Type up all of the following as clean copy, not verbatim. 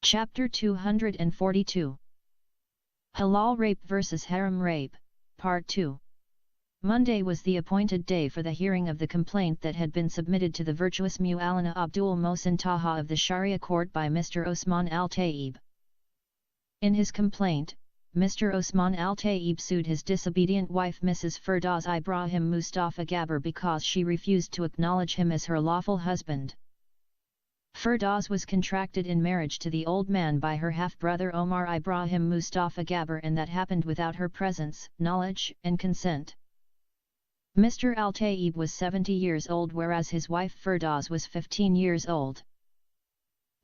Chapter 242 Halal Rape vs. Haram Rape, Part 2. Monday was the appointed day for the hearing of the complaint that had been submitted to the virtuous Maulana Abdul Mohsin Taha of the Sharia court by Mr. Osman Al-Taib. In his complaint, Mr. Osman Al-Taib sued his disobedient wife Mrs. Firdaus Ibrahim Mustafa Gabbar because she refused to acknowledge him as her lawful husband. Firdaus was contracted in marriage to the old man by her half-brother Omar Ibrahim Mustafa Gabbar, and that happened without her presence, knowledge, and consent. Mr. Al-Taib was 70 years old, whereas his wife Firdaus was 15 years old.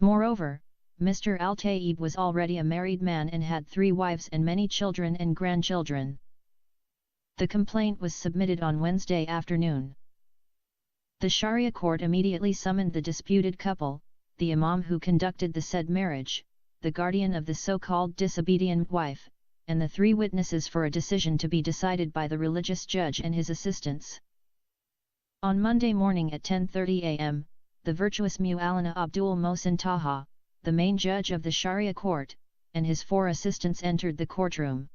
Moreover, Mr. Al-Taib was already a married man and had 3 wives and many children and grandchildren. The complaint was submitted on Wednesday afternoon. The Sharia court immediately summoned the disputed couple, the imam who conducted the said marriage, the guardian of the so-called disobedient wife, and the 3 witnesses for a decision to be decided by the religious judge and his assistants. On Monday morning at 10:30 a.m., the virtuous Maulana Abdul Mohsin Taha, the main judge of the Sharia court, and his 4 assistants entered the courtroom.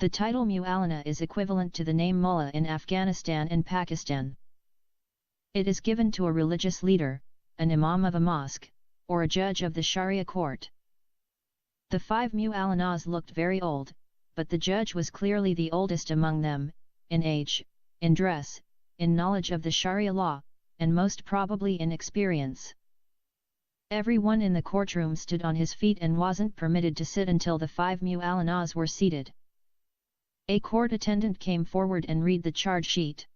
The title Maulana is equivalent to the name Mullah in Afghanistan and Pakistan. It is given to a religious leader, an imam of a mosque, or a judge of the Sharia court. The 5 Maulanas looked very old, but the judge was clearly the oldest among them, in age, in dress, in knowledge of the Sharia law, and most probably in experience. Everyone in the courtroom stood on his feet and wasn't permitted to sit until the 5 Maulanas were seated. A court attendant came forward and read the charge sheet.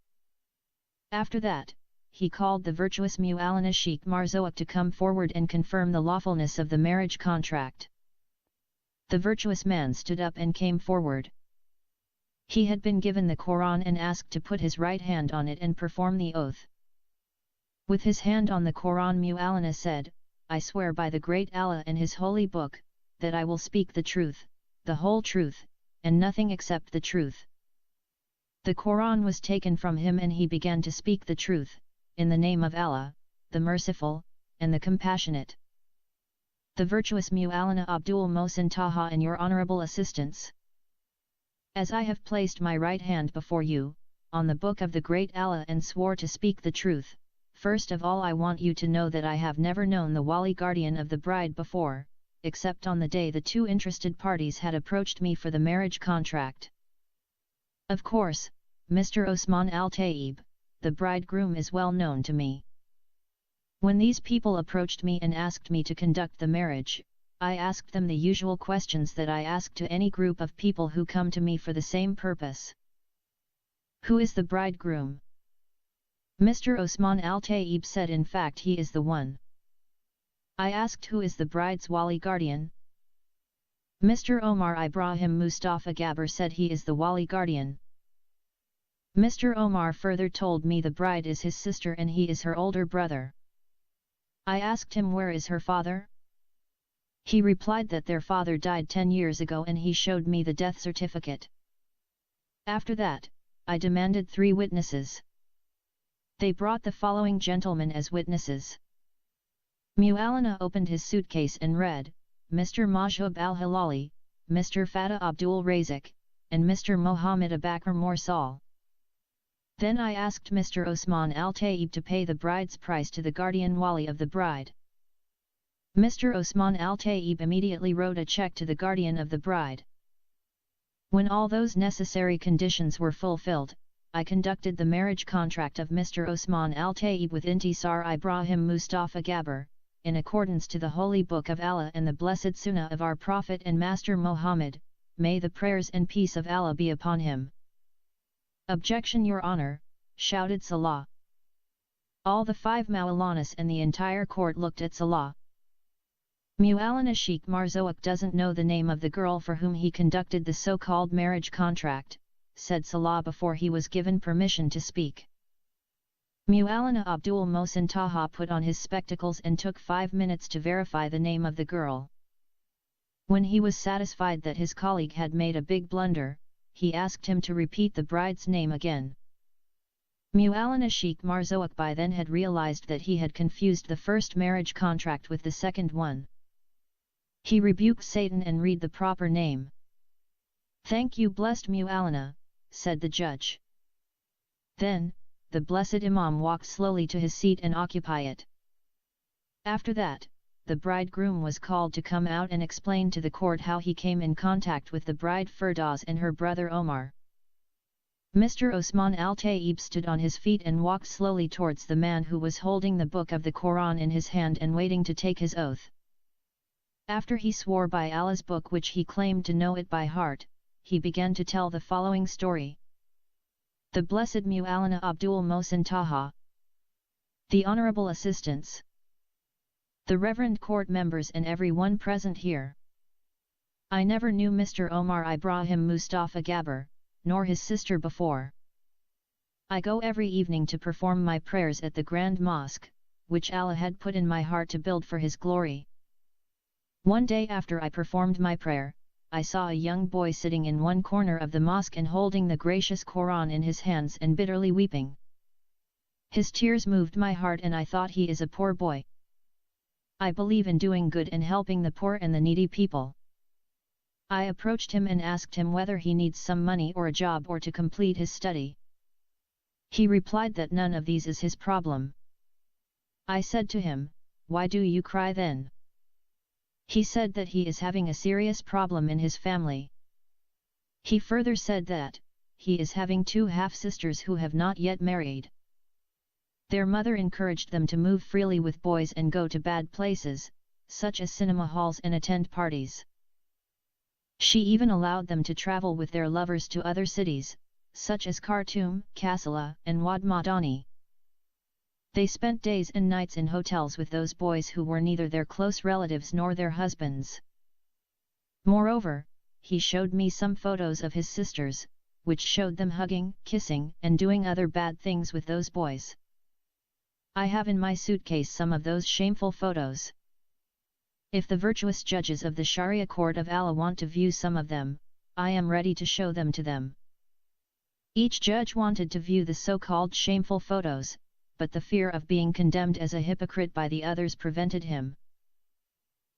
After that, he called the virtuous Maulana Sheikh Marzouk to come forward and confirm the lawfulness of the marriage contract. The virtuous man stood up and came forward. He had been given the Quran and asked to put his right hand on it and perform the oath. With his hand on the Quran, Maulana said, "I swear by the great Allah and His holy book, that I will speak the truth, the whole truth, and nothing except the truth." The Quran was taken from him and he began to speak the truth, in the name of Allah, the Merciful, and the Compassionate. The virtuous Maulana Abdul Mohsin Taha and your honorable assistants. As I have placed my right hand before you, on the book of the great Allah, and swore to speak the truth, first of all I want you to know that I have never known the wali guardian of the bride before, except on the day the 2 interested parties had approached me for the marriage contract. Of course, Mr. Osman Al-Taib, the bridegroom, is well known to me. When these people approached me and asked me to conduct the marriage, I asked them the usual questions that I ask to any group of people who come to me for the same purpose. Who is the bridegroom? Mr. Osman Al-Taib said in fact he is the one. I asked who is the bride's wali guardian? Mr. Omar Ibrahim Mustafa Gabbar said he is the wali guardian. Mr. Omar further told me the bride is his sister and he is her older brother. I asked him where is her father? He replied that their father died 10 years ago and he showed me the death certificate. After that, I demanded 3 witnesses. They brought the following gentlemen as witnesses. Maulana opened his suitcase and read, Mr. Mahjoub Al-Hilali, Mr. Fatah Abdul Razak, and Mr. Mohamed Abakar Morsal. Then I asked Mr. Osman Al-Taib to pay the bride's price to the guardian wali of the bride. Mr. Osman Al-Taib immediately wrote a check to the guardian of the bride. When all those necessary conditions were fulfilled, I conducted the marriage contract of Mr. Osman Al-Taib with Intisar Ibrahim Mustafa Gabbar, in accordance to the Holy Book of Allah and the Blessed Sunnah of our Prophet and Master Mohammed, may the prayers and peace of Allah be upon him. Objection, Your Honor, shouted Salah. All the 5 Maulanas and the entire court looked at Salah. Maulana Sheikh Marzouk doesn't know the name of the girl for whom he conducted the so-called marriage contract, said Salah before he was given permission to speak. Maulana Abdul Mohsin Taha put on his spectacles and took 5 minutes to verify the name of the girl. When he was satisfied that his colleague had made a big blunder, he asked him to repeat the bride's name again. Maulana Sheikh Marzouk by then had realized that he had confused the first marriage contract with the second one. He rebuked Satan and read the proper name. "Thank you, blessed Mu'allana," said the judge. Then, the blessed Imam walked slowly to his seat and occupy it. After that, the bridegroom was called to come out and explain to the court how he came in contact with the bride Firdaus and her brother Omar. Mr. Osman Al-Tayyib stood on his feet and walked slowly towards the man who was holding the book of the Quran in his hand and waiting to take his oath. After he swore by Allah's book, which he claimed to know it by heart, he began to tell the following story. The Blessed Mu'allana Abdul Mohsin Taha. The Honorable Assistants. The Reverend Court members and everyone present here. I never knew Mr. Omar Ibrahim Mustafa Gabbar, nor his sister before. I go every evening to perform my prayers at the Grand Mosque, which Allah had put in my heart to build for His glory. One day after I performed my prayer, I saw a young boy sitting in one corner of the mosque and holding the gracious Quran in his hands and bitterly weeping. His tears moved my heart and I thought he is a poor boy. I believe in doing good and helping the poor and the needy people. I approached him and asked him whether he needs some money or a job or to complete his study. He replied that none of these is his problem. I said to him, "Why do you cry then?" He said that he is having a serious problem in his family. He further said that he is having two half-sisters who have not yet married. Their mother encouraged them to move freely with boys and go to bad places, such as cinema halls, and attend parties. She even allowed them to travel with their lovers to other cities, such as Khartoum, Kassala, and Wad Madani. They spent days and nights in hotels with those boys who were neither their close relatives nor their husbands. Moreover, he showed me some photos of his sisters, which showed them hugging, kissing, and doing other bad things with those boys. I have in my suitcase some of those shameful photos. If the virtuous judges of the Sharia court of Allah want to view some of them, I am ready to show them to them. Each judge wanted to view the so-called shameful photos, but the fear of being condemned as a hypocrite by the others prevented him.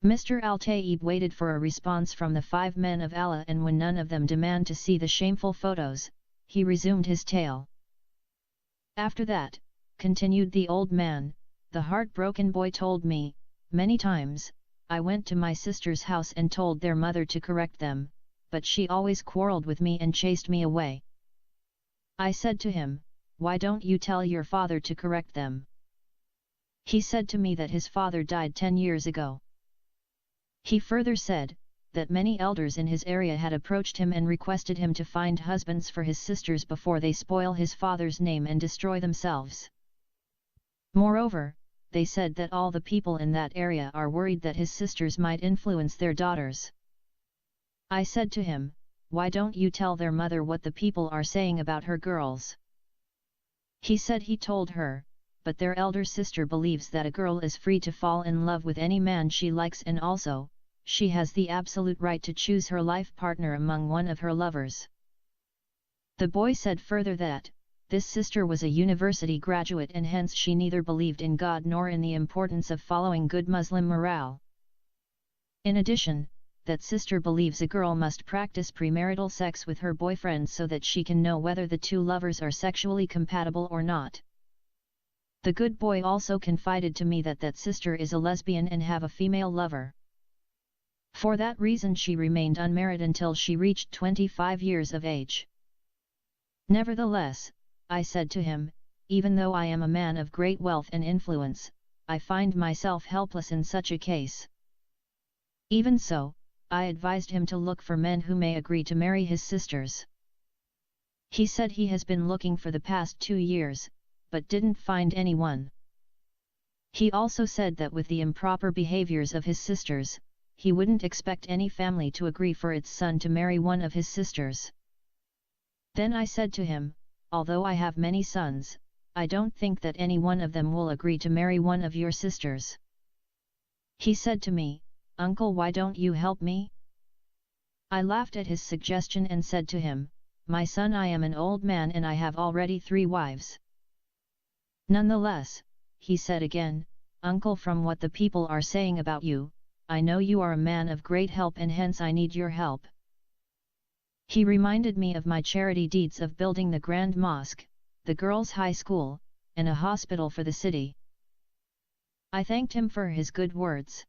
Mr. Al-Tayyib waited for a response from the 5 men of Allah, and when none of them demand to see the shameful photos, he resumed his tale. After that, continued the old man, the heartbroken boy told me, many times, I went to my sister's house and told their mother to correct them, but she always quarreled with me and chased me away. I said to him, "Why don't you tell your father to correct them?" He said to me that his father died 10 years ago. He further said, that many elders in his area had approached him and requested him to find husbands for his sisters before they spoil his father's name and destroy themselves. Moreover, they said that all the people in that area are worried that his sisters might influence their daughters. I said to him, "Why don't you tell their mother what the people are saying about her girls?" He said he told her, but their elder sister believes that a girl is free to fall in love with any man she likes, and also, she has the absolute right to choose her life partner among one of her lovers. The boy said further that, this sister was a university graduate and hence she neither believed in God nor in the importance of following good Muslim morale. In addition, that sister believes a girl must practice premarital sex with her boyfriend so that she can know whether the two lovers are sexually compatible or not. The good boy also confided to me that that sister is a lesbian and have a female lover. For that reason she remained unmarried until she reached 25 years of age. Nevertheless, I said to him, even though I am a man of great wealth and influence, I find myself helpless in such a case. Even so, I advised him to look for men who may agree to marry his sisters. He said he has been looking for the past 2 years, but didn't find anyone. He also said that with the improper behaviors of his sisters, he wouldn't expect any family to agree for its son to marry one of his sisters. Then I said to him, although I have many sons, I don't think that any one of them will agree to marry one of your sisters. He said to me, "Uncle, why don't you help me?" I laughed at his suggestion and said to him, "My son, I am an old man and I have already 3 wives. Nonetheless," he said again, "Uncle, from what the people are saying about you, I know you are a man of great help and hence I need your help. He reminded me of my charity deeds of building the Grand Mosque, the girls' high school, and a hospital for the city. I thanked him for his good words.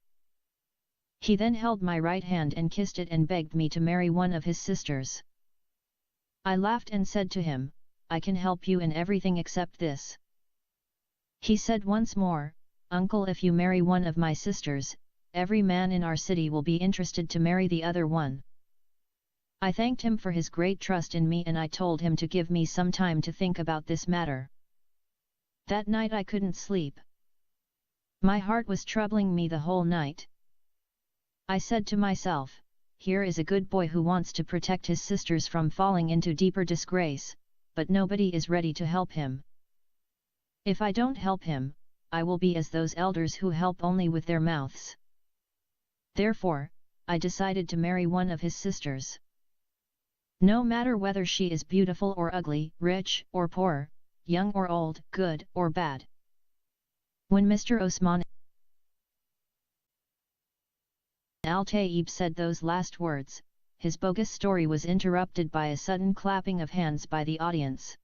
He then held my right hand and kissed it and begged me to marry one of his sisters. I laughed and said to him, I can help you in everything except this. He said once more, Uncle, if you marry one of my sisters, every man in our city will be interested to marry the other one. I thanked him for his great trust in me and I told him to give me some time to think about this matter. That night I couldn't sleep. My heart was troubling me the whole night. I said to myself, here is a good boy who wants to protect his sisters from falling into deeper disgrace, but nobody is ready to help him. If I don't help him, I will be as those elders who help only with their mouths. Therefore, I decided to marry one of his sisters. No matter whether she is beautiful or ugly, rich or poor, young or old, good or bad. When Mr. Osman Al-Tayyib said those last words, his bogus story was interrupted by a sudden clapping of hands by the audience.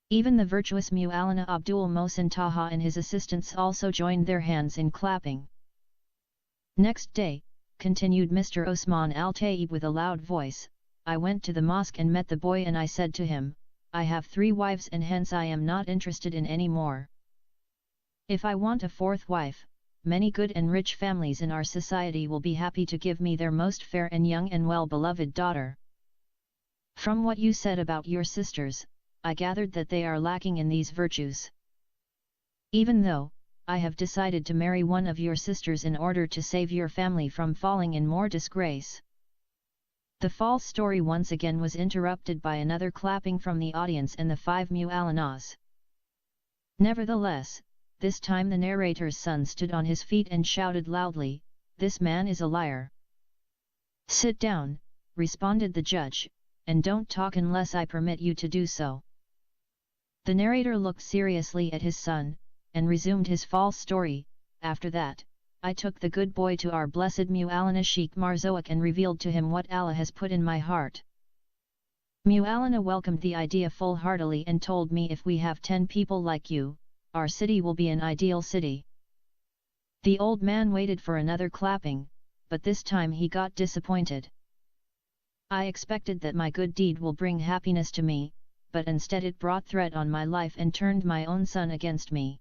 Even the virtuous Maulana Abdul Mohsin Taha and his assistants also joined their hands in clapping. Next day, continued Mr. Osman Al-Tayyib with a loud voice, I went to the mosque and met the boy and I said to him, I have 3 wives and hence I am not interested in any more. If I want a 4th wife, many good and rich families in our society will be happy to give me their most fair and young and well-beloved daughter. From what you said about your sisters, I gathered that they are lacking in these virtues. Even though, I have decided to marry one of your sisters in order to save your family from falling in more disgrace. The false story once again was interrupted by another clapping from the audience and the 5 Maulanas. Nevertheless, this time the narrator's son stood on his feet and shouted loudly, this man is a liar. Sit down, responded the judge, and don't talk unless I permit you to do so. The narrator looked seriously at his son, and resumed his false story. After that, I took the good boy to our blessed Maulana Sheikh Marzouk and revealed to him what Allah has put in my heart. Maulana welcomed the idea full-heartedly and told me if we have 10 people like you, our city will be an ideal city. The old man waited for another clapping, but this time he got disappointed. I expected that my good deed will bring happiness to me, but instead it brought threat on my life and turned my own son against me.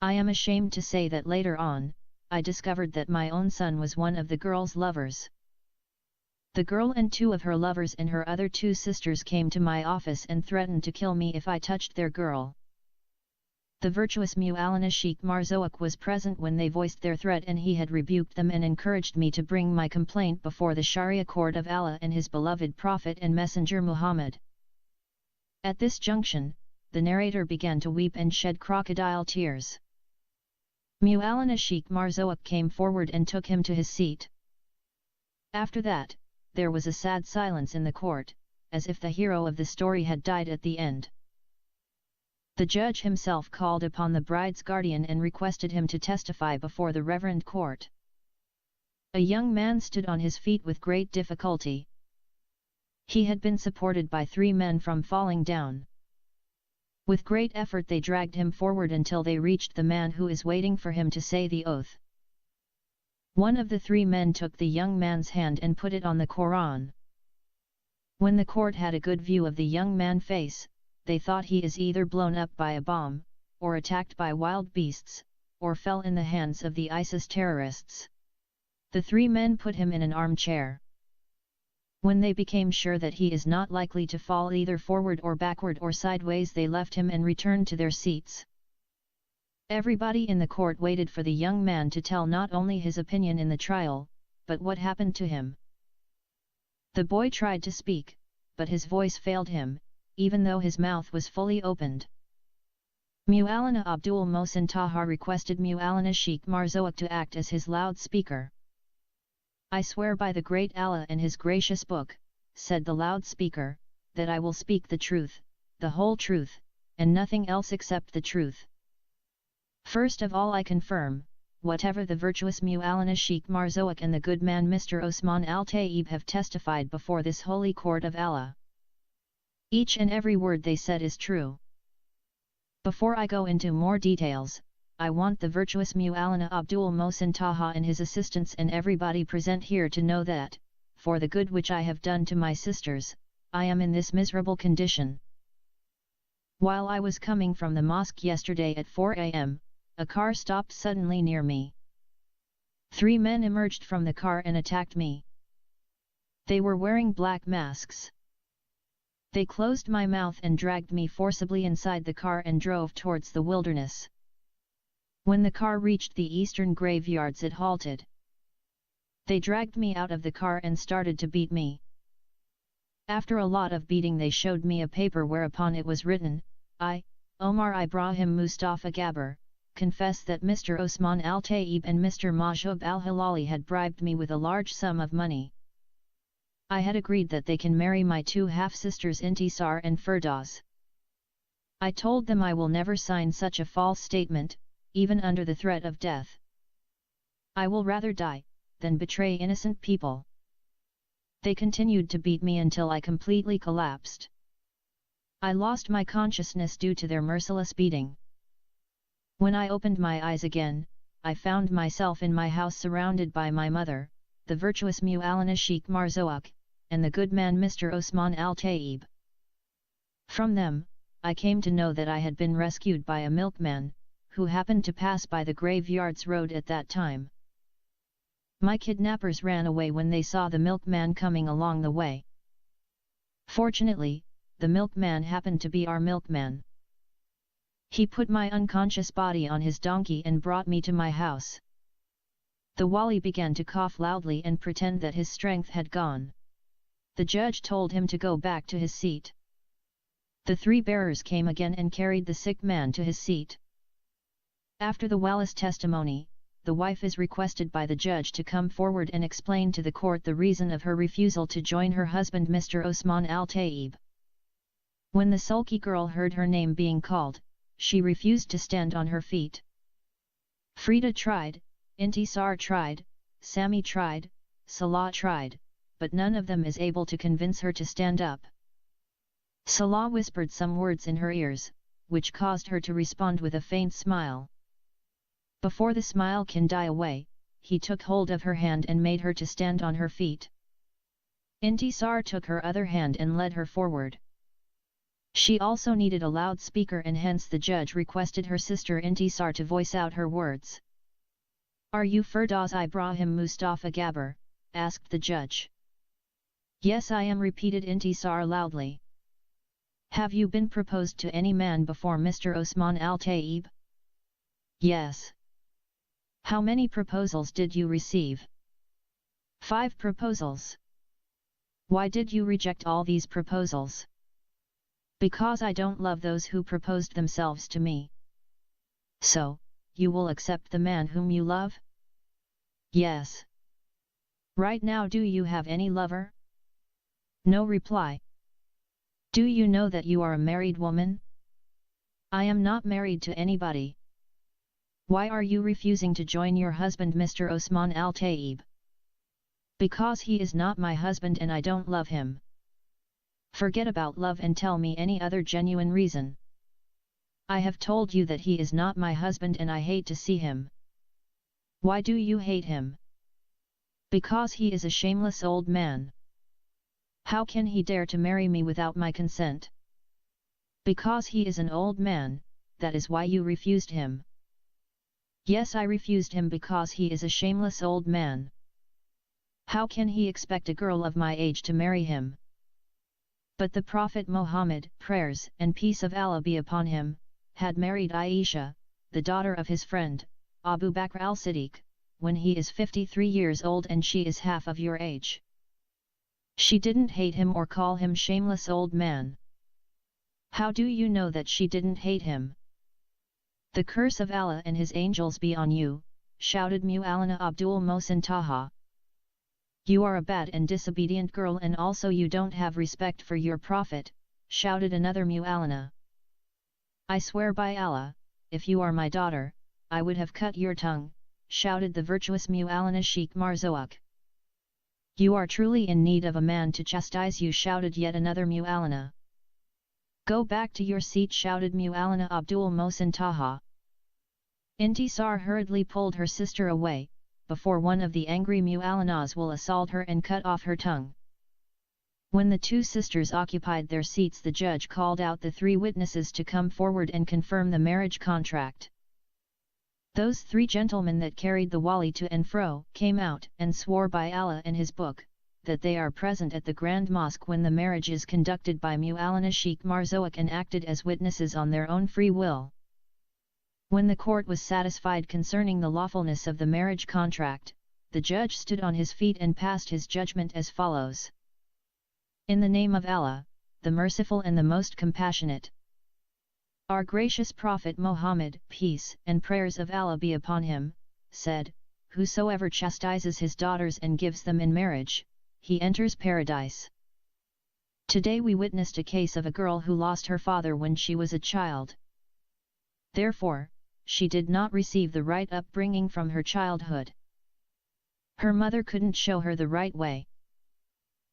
I am ashamed to say that later on, I discovered that my own son was one of the girl's lovers. The girl and 2 of her lovers and her other 2 sisters came to my office and threatened to kill me if I touched their girl. The virtuous Maulana Sheikh Marzouk was present when they voiced their threat and he had rebuked them and encouraged me to bring my complaint before the Sharia court of Allah and his beloved Prophet and Messenger Muhammad. At this junction, the narrator began to weep and shed crocodile tears. Maulana Sheikh Marzouk came forward and took him to his seat. After that, there was a sad silence in the court, as if the hero of the story had died at the end. The judge himself called upon the bride's guardian and requested him to testify before the reverend court. A young man stood on his feet with great difficulty. He had been supported by 3 men from falling down. With great effort they dragged him forward until they reached the man who is waiting for him to say the oath. One of the 3 men took the young man's hand and put it on the Quran. When the court had a good view of the young man's face, they thought he is either blown up by a bomb, or attacked by wild beasts, or fell in the hands of the ISIS terrorists. The 3 men put him in an armchair. When they became sure that he is not likely to fall either forward or backward or sideways, they left him and returned to their seats. Everybody in the court waited for the young man to tell not only his opinion in the trial, but what happened to him. The boy tried to speak, but his voice failed him, even though his mouth was fully opened. Maulana Abdul Mohsin Taha requested Maulana Sheikh Marzouk to act as his loudspeaker. I swear by the great Allah and his gracious book, said the loudspeaker, that I will speak the truth, the whole truth, and nothing else except the truth. First of all I confirm, whatever the virtuous Mu'allana Sheikh Marzouk and the good man Mr. Osman Al-Tayyib have testified before this holy court of Allah. Each and every word they said is true. Before I go into more details, I want the virtuous Mu'allana Abdul Mohsin Taha and his assistants and everybody present here to know that, for the good which I have done to my sisters, I am in this miserable condition. While I was coming from the mosque yesterday at 4 a.m., a car stopped suddenly near me. 3 men emerged from the car and attacked me. They were wearing black masks. They closed my mouth and dragged me forcibly inside the car and drove towards the wilderness. When the car reached the eastern graveyards, it halted. They dragged me out of the car and started to beat me. After a lot of beating, they showed me a paper whereupon it was written, I, Omar Ibrahim Mustafa Gabber, confess that Mr. Osman Al-Tayyib and Mr. Mahjoub Al-Halali had bribed me with a large sum of money. I had agreed that they can marry my 2 half-sisters Intisar and Firdaus. I told them I will never sign such a false statement, even under the threat of death. I will rather die, than betray innocent people. They continued to beat me until I completely collapsed. I lost my consciousness due to their merciless beating. When I opened my eyes again, I found myself in my house surrounded by my mother, the virtuous Mu'allana Sheikh Marzouk, and the good man Mr. Osman Al-Tayyib. From them, I came to know that I had been rescued by a milkman, who happened to pass by the graveyards road at that time. My kidnappers ran away when they saw the milkman coming along the way. Fortunately, the milkman happened to be our milkman. He put my unconscious body on his donkey and brought me to my house. The wali began to cough loudly and pretend that his strength had gone. The judge told him to go back to his seat. The 3 bearers came again and carried the sick man to his seat. After the wali's testimony, the wife is requested by the judge to come forward and explain to the court the reason of her refusal to join her husband Mr. Osman Al-Tayyib. When the sulky girl heard her name being called, she refused to stand on her feet. Frida tried, Intisar tried, Sami tried, Salah tried, but none of them is able to convince her to stand up. Salah whispered some words in her ears, which caused her to respond with a faint smile. Before the smile can die away, he took hold of her hand and made her to stand on her feet. Intisar took her other hand and led her forward. She also needed a loudspeaker, and hence the judge requested her sister Intisar to voice out her words. "Are you Firdaus Ibrahim Mustafa Gabber?" asked the judge. "Yes, I am," repeated Intisar loudly. "Have you been proposed to any man before Mr. Osman Al-Tayyib?" "Yes." "How many proposals did you receive?" "5 proposals." "Why did you reject all these proposals?" "Because I don't love those who proposed themselves to me." "So, you will accept the man whom you love?" "Yes." "Right now, do you have any lover?" "No." Reply. "Do you know that you are a married woman?" "I am not married to anybody." "Why are you refusing to join your husband Mr. Osman Al-Tayyib?" "Because he is not my husband and I don't love him." "Forget about love and tell me any other genuine reason." "I have told you that he is not my husband and I hate to see him." "Why do you hate him?" "Because he is a shameless old man." "How can he dare to marry me without my consent?" "Because he is an old man, that is why you refused him." "Yes, I refused him because he is a shameless old man." "How can he expect a girl of my age to marry him?" But the Prophet Muhammad, prayers and peace of Allah be upon him, had married Aisha, the daughter of his friend, Abu Bakr al-Siddiq, when he is 53 years old and she is half of your age. She didn't hate him or call him shameless old man. How do you know that she didn't hate him? "The curse of Allah and his angels be on you," shouted Mu'allana Abdul Mohsin Taha. "You are a bad and disobedient girl and also you don't have respect for your prophet," shouted another Mu'allana. "I swear by Allah, if you are my daughter, I would have cut your tongue," shouted the virtuous Mu'allana Sheikh Marzouk. You are truly in need of a man to chastise you, shouted yet another Mu'allana. Go back to your seat, shouted Mu'allana Abdul Mohsin Taha. Intisar hurriedly pulled her sister away, before one of the angry Mu'allanas will assault her and cut off her tongue. When the two sisters occupied their seats, the judge called out the three witnesses to come forward and confirm the marriage contract. Those three gentlemen that carried the wali to and fro came out and swore by Allah and His book, that they are present at the Grand Mosque when the marriage is conducted by Mu'allana Sheikh Marzouk and acted as witnesses on their own free will. When the court was satisfied concerning the lawfulness of the marriage contract, the judge stood on his feet and passed his judgment as follows. In the name of Allah, the Merciful and the Most Compassionate. Our gracious Prophet Mohammed, peace and prayers of Allah be upon him, said, Whosoever chastises his daughters and gives them in marriage, he enters paradise. Today we witnessed a case of a girl who lost her father when she was a child. Therefore, she did not receive the right upbringing from her childhood. Her mother couldn't show her the right way.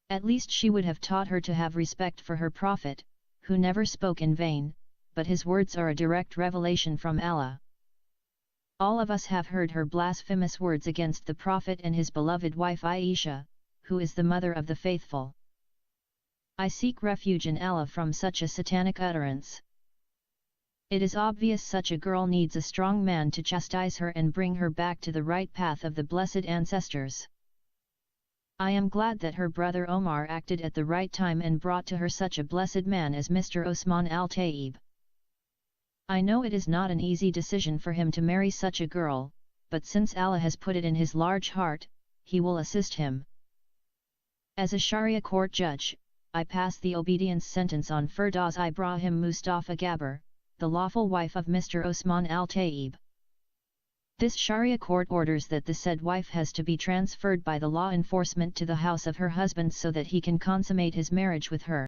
At least she would have taught her to have respect for her Prophet, who never spoke in vain, but his words are a direct revelation from Allah. All of us have heard her blasphemous words against the Prophet and his beloved wife Aisha, who is the mother of the faithful. I seek refuge in Allah from such a satanic utterance. It is obvious such a girl needs a strong man to chastise her and bring her back to the right path of the blessed ancestors. I am glad that her brother Omar acted at the right time and brought to her such a blessed man as Mr. Osman al-Tayyib. I know it is not an easy decision for him to marry such a girl, but since Allah has put it in his large heart, He will assist him. As a Sharia court judge, I pass the obedience sentence on Firdaus Ibrahim Mustafa Gabbar, the lawful wife of Mr. Osman al-Tayyib. This Sharia court orders that the said wife has to be transferred by the law enforcement to the house of her husband so that he can consummate his marriage with her.